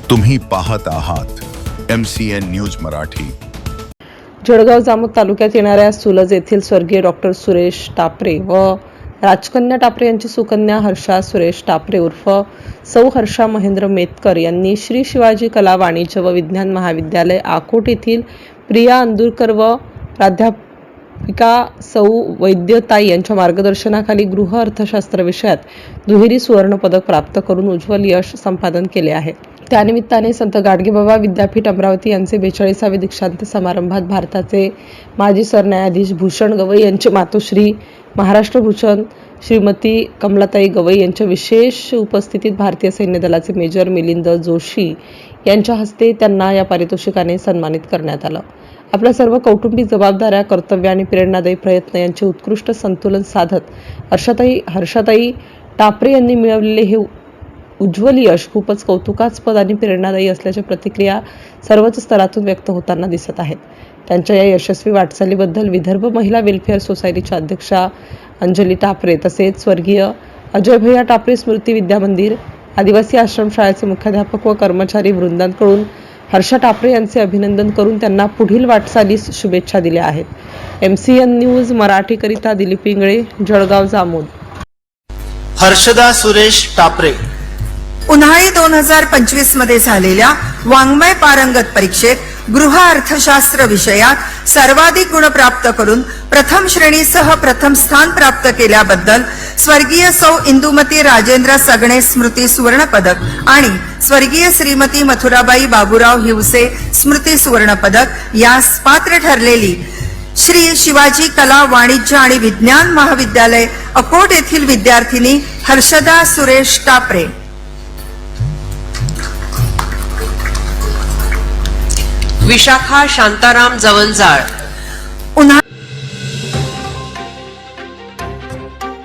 तुम्ही पाहत आहात MCN न्यूज मराठी। जळगाव जामोद तालुक्यात येणाऱ्या सुलज येथील स्वर्गीय डॉक्टर सुरेश टापरे व राजकन्या टापरे यांची सुकन्या हर्षा सुरेश टापरे उर्फ सौ हर्षा महेंद्र मेतकर यांनी श्री शिवाजी कला वाणिज्य व विज्ञान महाविद्यालय आकोट येथील प्रिया अंदुरकर व प्राध्यापिका सौ वैद्यताई यांच्या मार्गदर्शनाखाली गृह अर्थशास्त्र विषयात दुहेरी सुवर्ण पदक प्राप्त करून उज्ज्वल यश संपादन केले आहे। त्यानिमित्ताने संत गाडगेबाबा विद्यापीठ अमरावती यांचे 42वे दीक्षांत समारंभात भारताचे माजी सरन्यायाधीश भूषण गवई यांचे मातोश्री महाराष्ट्र भूषण श्रीमती कमलाताई गवई यांच्या विशेष उपस्थितीत भारतीय सैन्य दलाचे मेजर मिलिंद जोशी यांच्या हस्ते त्यांना या पारितोषिकाने सन्मानित करण्यात आलं। आपल्या सर्व कौटुंबिक जबाबदाऱ्या, कर्तव्य आणि प्रेरणादायी प्रयत्न यांचे उत्कृष्ट संतुलन साधत हर्षाताई टापरे यांनी मिळवलेले हे उज्ज्वल यश खूपच कौतुकास्पद आणि प्रेरणादायी असल्याच्या प्रतिक्रिया सर्वच स्तरातून व्यक्त होताना दिसत आहेत। त्यांच्या या यशस्वी वाटचालीबद्दल विदर्भ महिला वेलफेअर सोसायटीच्या अध्यक्षा अंजली टापरे तसेच स्वर्गीय अजय भैया टापरे स्मृती विद्यामंदिर आदिवासी आश्रमशाळेचे मुख्याध्यापक व कर्मचारी वृंदांकडून हर्षा टापरे यांचे अभिनंदन करून त्यांना पुढील वाटचालीस शुभेच्छा दिल्या आहेत। MCN न्यूज मराठीकरिता दिलीप इंगळे, जळगाव जामोद। हर्षदा सुरेश टापरे उन्हाळी 2025 मध्ये झालेल्या वाङ्मय पारंगत परीक्षेत गृह अर्थशास्त्र विषयात सर्वाधिक गुण प्राप्त करून प्रथम श्रेणीसह प्रथम स्थान प्राप्त केल्याबद्दल स्वर्गीय सौ इंदुमती राजेंद्र सगणे स्मृती सुवर्ण पदक आणि स्वर्गीय श्रीमती मथुराबाई बाबूराव हिवसे स्मृती सुवर्ण पदक यास पात्र ठरलेली श्री शिवाजी कला वाणिज्य आणि विज्ञान महाविद्यालय अकोट येथील विद्यार्थिनी हर्षदा सुरेश टापरे। विशाखा शांताराम जवंजाळ।